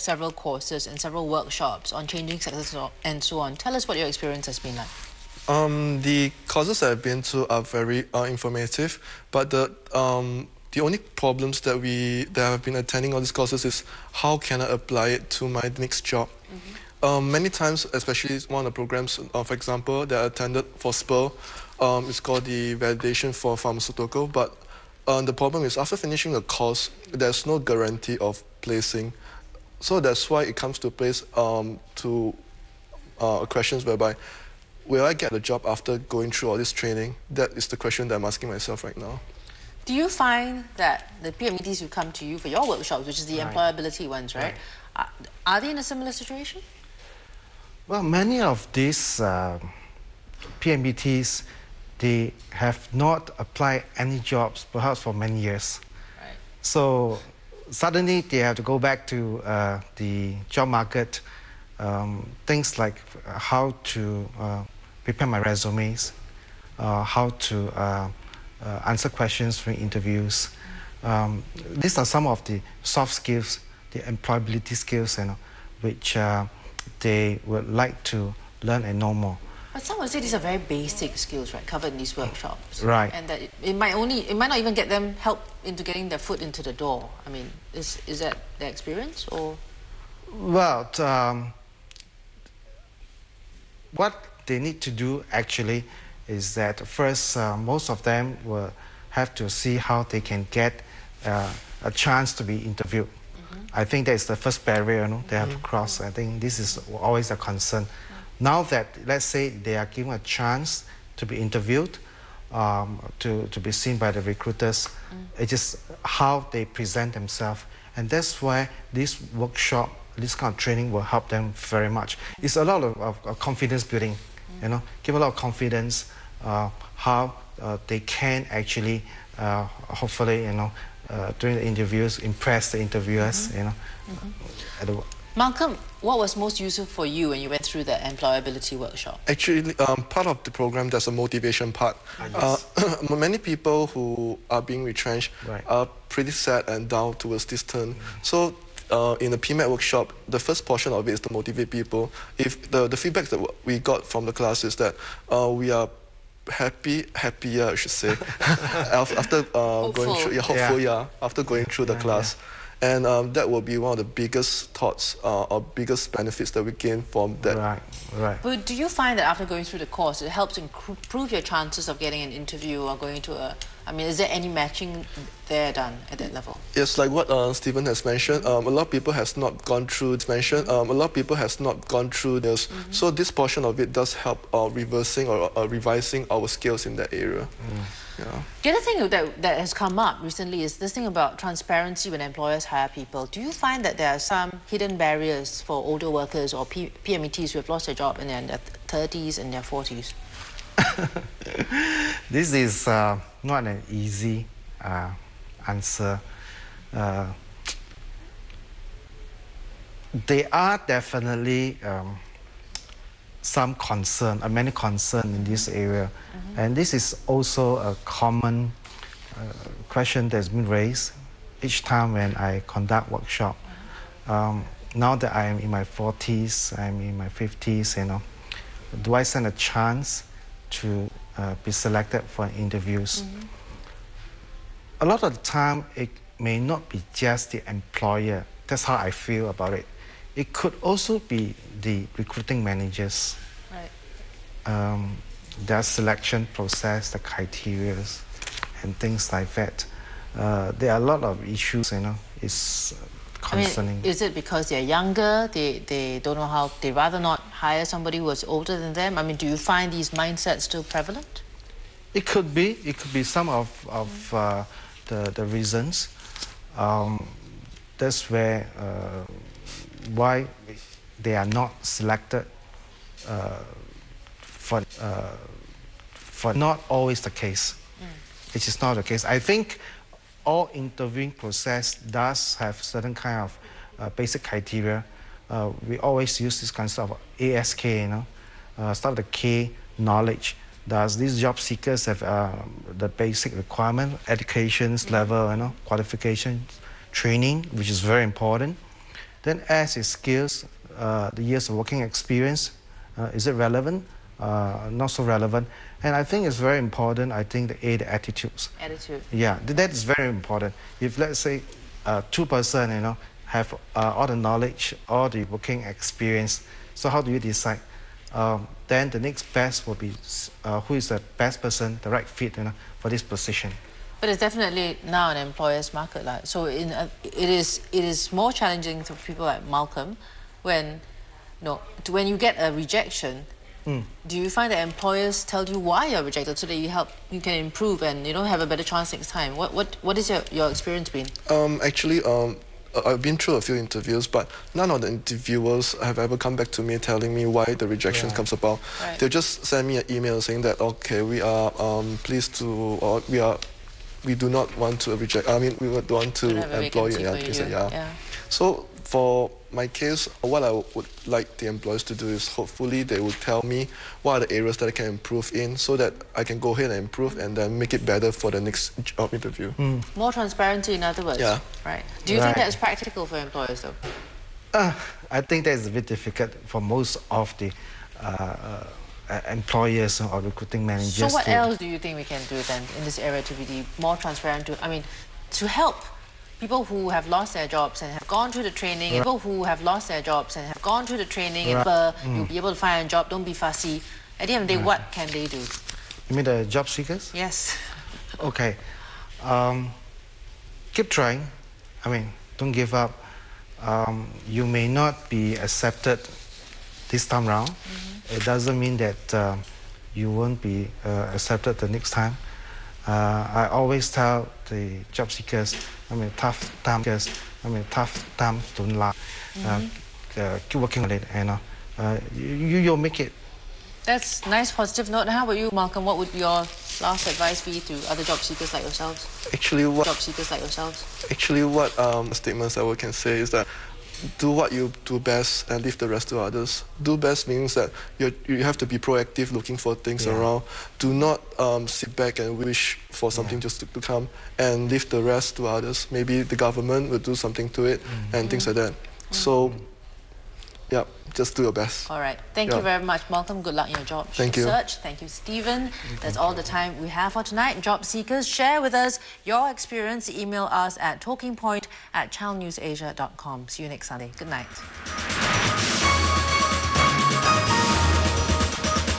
several courses and several workshops on changing sexes and so on. Tell us what your experience has been like. The courses I've been to are very informative, but the only problems that I've been attending all these courses is how can I apply it to my next job. Many times, especially one of the programs, for example, that I attended for SPUR, it's called the Validation for Pharmaceutical, but the problem is after finishing the course, there's no guarantee of placing. So that's why it comes to place to questions whereby, will I get a job after going through all this training? That is the question that I'm asking myself right now. Do you find that the PMETs who come to you for your workshops, which is the employability ones, right? Are they in a similar situation? Well, many of these PMETs, they have not applied any jobs, perhaps for many years. Right. So suddenly they have to go back to the job market, things like how to prepare my resumes, how to answer questions for interviews. These are some of the soft skills, the employability skills, which they would like to learn and know more. But some would say these are very basic skills, right, covered in these workshops. Right. And that it might not even get them help into getting their foot into the door. I mean, is that their experience, or? Well, what they need to do actually is that first, most of them will have to see how they can get a chance to be interviewed. I think that's the first barrier they have to cross. I think this is always a concern. Now that, let's say, they are given a chance to be interviewed, to be seen by the recruiters, it's just how they present themselves. And that's why this workshop, this kind of training will help them very much. It's a lot of confidence building, give a lot of confidence how they can actually, hopefully, during the interviews, impress the interviewers, Malcolm, what was most useful for you when you went through the employability workshop? Actually, part of the program, there's a motivation part. Yes. Many people who are being retrenched are pretty sad and down towards this turn. So in the PMET workshop, the first portion of it is to motivate people. If the feedback that we got from the class is that we are happier, I should say, after going through, after going through the class. And that will be one of the biggest thoughts or biggest benefits that we gain from that. Right. But do you find that after going through the course, it helps improve your chances of getting an interview or going to a... I mean, is there any matching there done at that level? Yes, like what Stephen has mentioned, a lot of people has not gone through this. So this portion of it does help reversing or revising our skills in that area. Yeah. The other thing that has come up recently is this thing about transparency when employers hire people. Do you find that there are some hidden barriers for older workers or PMETs who have lost their job in their 30s and their 40s? This is not an easy answer. There are definitely some concern, many concern in this area. And this is also a common question that's been raised each time when I conduct workshop. Now that I am in my 40s, I'm in my 50s, do I stand a chance to be selected for interviews? A lot of the time, it may not be just the employer. That's how I feel about it. It could also be the recruiting managers. Right. Their selection process, the criteria, and things like that. There are a lot of issues, it's concerning. I mean, is it because they're younger, they don't know how, they'd rather not hire somebody who was older than them? I mean, do you find these mindsets still prevalent? It could be some of the reasons. That's where why they are not selected for not always the case. It is not the case. I think all interviewing process does have certain kind of basic criteria. We always use this concept of ASK, start with the K, knowledge. Does these job seekers have the basic requirement, educations level, qualifications, training, which is very important. Then as his skills, the years of working experience, is it relevant? Not so relevant. And I think it's very important, I think, the attitudes. Attitude. Yeah, that is very important. If, let's say, two person, have all the knowledge, all the working experience, so how do you decide? Then the next best will be who is the best person, the right fit, for this position. But it's definitely now an employer's market. So it is more challenging for people like Malcolm when you get a rejection. Do you find that employers tell you why you're rejected so that you can improve and have a better chance next time? What is your experience been? Actually, I've been through a few interviews, but none of the interviewers have ever come back to me telling me why the rejection comes about. Right. They just send me an email saying that, okay, we are pleased to, or we do not want to reject. I mean, we would want to employ you. Yeah. So for my case, what I would like the employers to do is hopefully they would tell me what are the areas that I can improve in so that I can go ahead and improve and then make it better for the next job interview. More transparency, in other words. Yeah. Right. Do you think that's practical for employers, though? I think that is a bit difficult for most of the employers or recruiting managers. So what else do you think we can do then in this area to be more transparent? To help people who have lost their jobs and have gone through the training, and people who have lost their jobs and have gone through the training, and you'll be able to find a job, don't be fussy. At the end of the day, what can they do? You mean the job seekers? Yes. Okay. Keep trying. Don't give up. You may not be accepted this time round. It doesn't mean that you won't be accepted the next time. I always tell the job seekers, tough times don't last. Keep working on it, and you'll make it. That's a nice positive note. How about you, Malcolm? What would your last advice be to other job seekers like yourselves? Actually, what statements I can say is that do what you do best and leave the rest to others. Do best means that you have to be proactive, looking for things around. Do not sit back and wish for something just to come, and leave the rest to others. Maybe the government will do something to it and things like that. So, yeah, just do your best. All right. Thank you very much, Malcolm. Good luck in your job search. Thank you, Stephen. That's all the time we have for tonight. Job seekers, share with us your experience. Email us at talkingpoint@channelnewsasia.com. See you next Sunday. Good night.